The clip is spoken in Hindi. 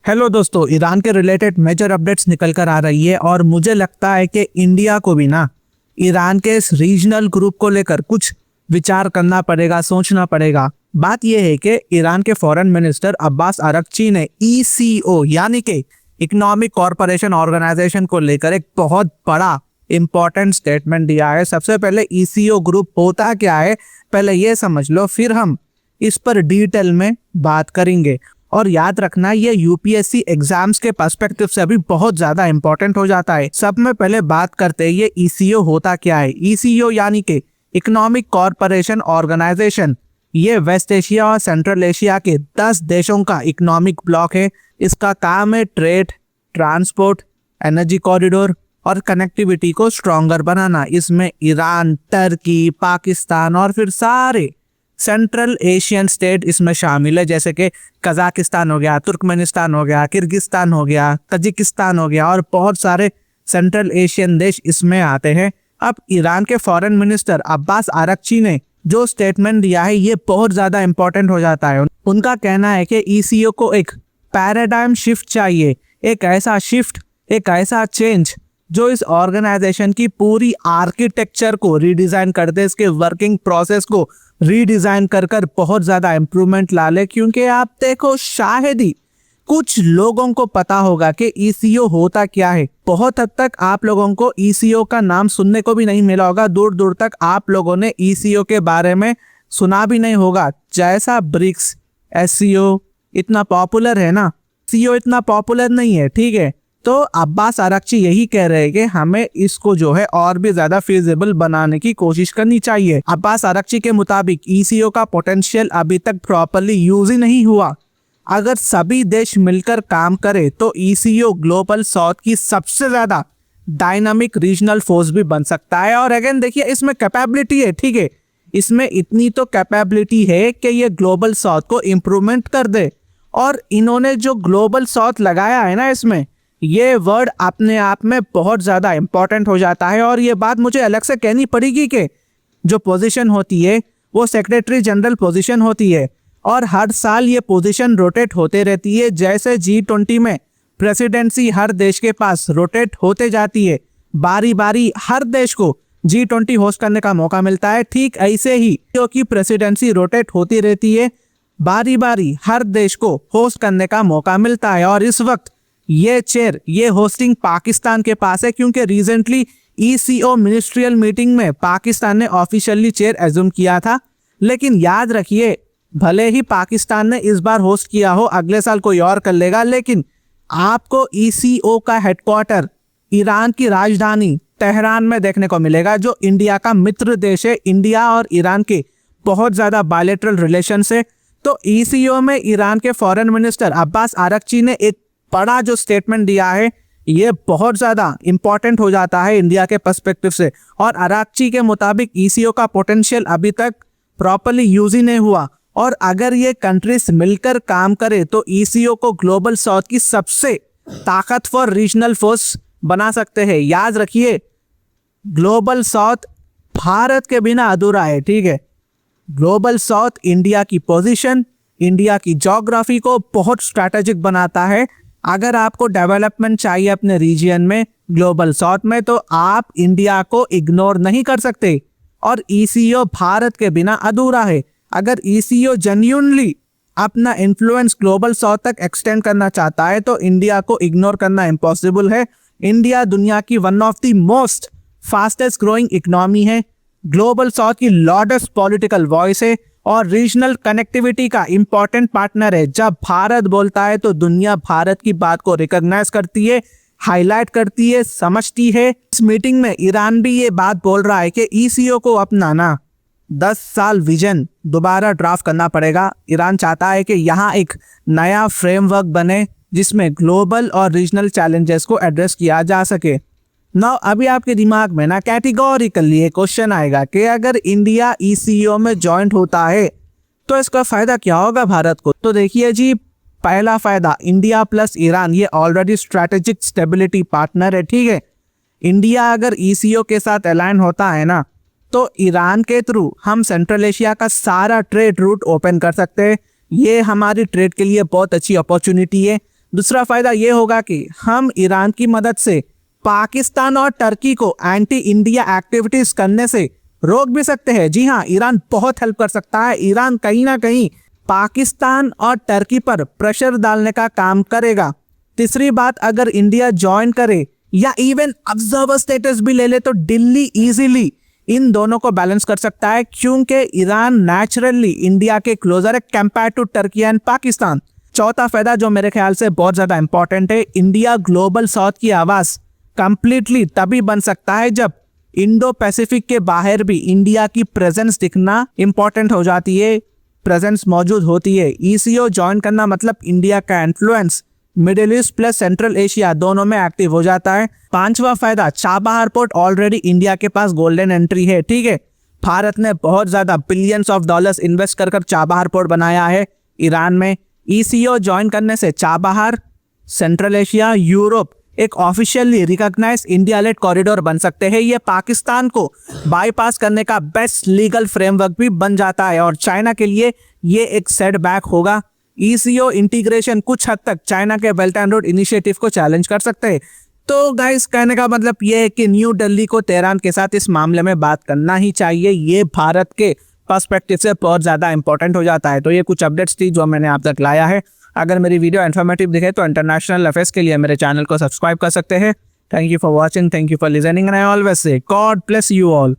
हेलो दोस्तों, ईरान के रिलेटेड मेजर अपडेट्स निकल कर आ रही है और मुझे लगता है कि इंडिया को भी ना ईरान के इस रीजनल ग्रुप को लेकर कुछ विचार करना पड़ेगा, सोचना पड़ेगा। बात यह है कि ईरान के फॉरेन मिनिस्टर अब्बास अरगची ने ईसीओ यानी कि इकोनॉमिक कॉरपोरेशन ऑर्गेनाइजेशन को लेकर एक बहुत बड़ा इंपॉर्टेंट स्टेटमेंट दिया है। सबसे पहले ईसीओ ग्रुप होता क्या है पहले ये समझ लो, फिर हम इस पर डिटेल में बात करेंगे। और याद रखना, ये यूपीएससी एग्जाम्स के पर्सपेक्टिव से भी बहुत ज्यादा इंपॉर्टेंट हो जाता है। सब में पहले बात करते हैं ये ईसीओ होता क्या है। ईसीओ यानी कि इकोनॉमिक कॉरपोरेशन ऑर्गेनाइजेशन, ये वेस्ट एशिया और सेंट्रल एशिया के 10 देशों का इकोनॉमिक ब्लॉक है। इसका काम है ट्रेड, ट्रांसपोर्ट, एनर्जी कॉरिडोर और कनेक्टिविटी को स्ट्रॉन्गर बनाना। इसमें ईरान, टर्की, पाकिस्तान और फिर सारे सेंट्रल एशियन स्टेट इसमें शामिल है, जैसे कि कजाकिस्तान हो गया, तुर्कमेनिस्तान हो गया, किर्गिस्तान हो गया, तजिकिस्तान हो गया और बहुत सारे सेंट्रल एशियन देश इसमें आते हैं। अब ईरान के फॉरेन मिनिस्टर अब्बास अरगची ने जो स्टेटमेंट दिया है ये बहुत ज़्यादा इंपॉर्टेंट हो जाता है। उनका कहना है कि ईसीओ को एक पैराडाइम शिफ्ट चाहिए, एक ऐसा शिफ्ट, एक ऐसा चेंज जो इस ऑर्गेनाइजेशन की पूरी आर्किटेक्चर को रीडिज़ाइन कर दे, इसके वर्किंग प्रोसेस को रीडिज़ाइन कर बहुत ज़्यादा इम्प्रूवमेंट ला ले। क्योंकि आप देखो, शायद ही कुछ लोगों को पता होगा कि ईसीओ होता क्या है। बहुत हद तक आप लोगों को ईसीओ का नाम सुनने को भी नहीं मिला होगा, दूर दूर तक आप लोगों ने ईसीओ के बारे में सुना भी नहीं होगा। जैसा ब्रिक्स, एससीओ इतना पॉपुलर है ना, सीओ इतना पॉपुलर नहीं है, ठीक है। तो अब्बास अरगची यही कह रहे हैं कि हमें इसको जो है और भी ज्यादा फिजिबल बनाने की कोशिश करनी चाहिए। अब्बास अरगची के मुताबिक ईसीओ का पोटेंशियल अभी तक प्रॉपर्ली यूज ही नहीं हुआ। अगर सभी देश मिलकर काम करे तो ईसीओ ग्लोबल साउथ की सबसे ज्यादा डायनामिक रीजनल फोर्स भी बन सकता है। और अगेन देखिए, इसमें कैपेबिलिटी है, ठीक है। इसमें इतनी तो कैपेबिलिटी है कि ये ग्लोबल साउथ को इम्प्रूवमेंट कर दे। और इन्होंने जो ग्लोबल साउथ लगाया है ना, इसमें ये वर्ड अपने आप में बहुत ज़्यादा इंपॉर्टेंट हो जाता है। और ये बात मुझे अलग से कहनी पड़ेगी कि जो पोजीशन होती है वो सेक्रेटरी जनरल पोजीशन होती है और हर साल ये पोजीशन रोटेट होते रहती है। जैसे G20 में प्रेसिडेंसी हर देश के पास रोटेट होते जाती है, बारी बारी हर देश को G20 होस्ट करने का मौका मिलता है, ठीक ऐसे ही क्योंकि प्रेसिडेंसी रोटेट होती रहती है, बारी बारी हर देश को होस्ट करने का मौका मिलता है। और इस वक्त ये चेयर, ये होस्टिंग पाकिस्तान के पास है, क्योंकि रिसेंटली ईसीओ मिनिस्ट्रियल मीटिंग में पाकिस्तान ने ऑफिशियली चेयर एज्यूम किया था। लेकिन याद रखिए, भले ही पाकिस्तान ने इस बार होस्ट किया हो, अगले साल कोई और कर लेगा, लेकिन आपको ईसीओ का हेडक्वार्टर ईरान की राजधानी तेहरान में देखने को मिलेगा, जो इंडिया का मित्र देश है। इंडिया और ईरान के बहुत ज़्यादा बायलैटरल रिलेशन है। तो ईसीओ में ईरान के फॉरेन मिनिस्टर अब्बास अरगची ने एक बड़ा जो स्टेटमेंट दिया है ये बहुत ज़्यादा इंपॉर्टेंट हो जाता है इंडिया के पर्सपेक्टिव से। और अरगची के मुताबिक ईसीओ का पोटेंशियल अभी तक प्रॉपर्ली यूज ही नहीं हुआ और अगर ये कंट्रीज मिलकर काम करे तो ईसीओ को ग्लोबल साउथ की सबसे ताकतवर रीजनल फोर्स बना सकते हैं। याद रखिए, ग्लोबल साउथ भारत के बिना अधूरा है, ठीक है। ग्लोबल साउथ इंडिया की पोजीशन, इंडिया की ज्योग्राफी को बहुत स्ट्रैटेजिक बनाता है। अगर आपको डेवलपमेंट चाहिए अपने रीजन में, ग्लोबल साउथ में, तो आप इंडिया को इग्नोर नहीं कर सकते। और ईसीओ भारत के बिना अधूरा है। अगर ईसीओ जेन्युइनली अपना इन्फ्लुएंस ग्लोबल साउथ तक एक्सटेंड करना चाहता है तो इंडिया को इग्नोर करना इम्पॉसिबल है। इंडिया दुनिया की one of the most fastest growing economy है, ग्लोबल साउथ की लार्जेस्ट पॉलिटिकल वॉइस है और रीजनल कनेक्टिविटी का इंपॉर्टेंट पार्टनर है। जब भारत बोलता है तो दुनिया भारत की बात को रिकॉग्नाइज करती है, हाईलाइट करती है, समझती है। इस मीटिंग में ईरान भी ये बात बोल रहा है कि ईसीओ को अपना ना 10 साल विजन दोबारा ड्राफ्ट करना पड़ेगा। ईरान चाहता है कि यहाँ एक नया फ्रेमवर्क बने जिसमें ग्लोबल और रीजनल चैलेंजेस को एड्रेस किया जा सके। नाउ अभी आपके दिमाग में ना कैटेगोरिकली एक क्वेश्चन आएगा कि अगर इंडिया ईसीओ में ज्वाइंट होता है तो इसका फायदा क्या होगा भारत को। तो देखिए जी, पहला फायदा, इंडिया प्लस ईरान ये ऑलरेडी स्ट्रैटेजिक स्टेबिलिटी पार्टनर है, ठीक है। इंडिया अगर ईसीओ के साथ अलाइन होता है ना तो ईरान के थ्रू हम सेंट्रल एशिया का सारा ट्रेड रूट ओपन कर सकते हैं। ये हमारी ट्रेड के लिए बहुत अच्छी अपॉर्चुनिटी है। दूसरा फायदा ये होगा कि हम ईरान की मदद से पाकिस्तान और टर्की को एंटी इंडिया एक्टिविटीज करने से रोक भी सकते हैं। जी हाँ, ईरान बहुत हेल्प कर सकता है। ईरान कहीं ना कहीं पाकिस्तान और टर्की पर प्रेशर डालने का काम करेगा। तीसरी बात, अगर इंडिया ज्वाइन करे या इवन ऑब्जर्वर स्टेटस भी ले ले तो दिल्ली इजीली इन दोनों को बैलेंस कर सकता है, क्योंकि ईरान नेचुरली इंडिया के क्लोजर है compare to Turkey and Pakistan. चौथा फायदा जो मेरे ख्याल से बहुत ज्यादा इंपॉर्टेंट है, इंडिया ग्लोबल साउथ की आवाज कंप्लीटली तभी बन सकता है जब इंडो पैसिफिक के बाहर भी इंडिया की प्रेजेंस दिखना इंपॉर्टेंट हो जाती है, प्रेजेंस मौजूद होती है। ईसीओ ज्वाइन करना मतलब इंडिया का influence middle east plus central Asia दोनों में एक्टिव हो जाता है। पांचवा फायदा, चाबहार पोर्ट ऑलरेडी इंडिया के पास गोल्डन एंट्री है। ठीक है, भारत ने बहुत ज्यादा बिलियंस ऑफ डॉलर्स इन्वेस्ट कर चाबहार पोर्ट बनाया है ईरान में। ईसीओ ज्वाइन करने से चाबहार, सेंट्रल एशिया, यूरोप एक officially recognised India led corridor बन सकते हैं। ये पाकिस्तान को बाईपास करने का बेस्ट लीगल फ्रेमवर्क भी बन जाता है और चाइना के लिए ये एक सेटबैक होगा। ईसीओ इंटीग्रेशन कुछ हद तक चाइना के बेल्ट एंड रोड इनिशिएटिव को चैलेंज कर सकते हैं। तो गाइस, कहने का मतलब ये है कि न्यू दिल्ली को तेहरान के साथ इस मामले में बात करना ही चाहिए। ये भारत के पर्सपेक्टिव से बहुत ज़्यादा इंपॉर्टेंट हो जाता है। तो ये कुछ अपडेट्स थी जो मैंने आप तक लाया है। अगर मेरी वीडियो इन्फॉर्मेटिव दिखे तो इंटरनेशनल अफेयर्स के लिए मेरे चैनल को सब्सक्राइब कर सकते हैं। Thank you for watching, thank you for listening and I always say God bless you all.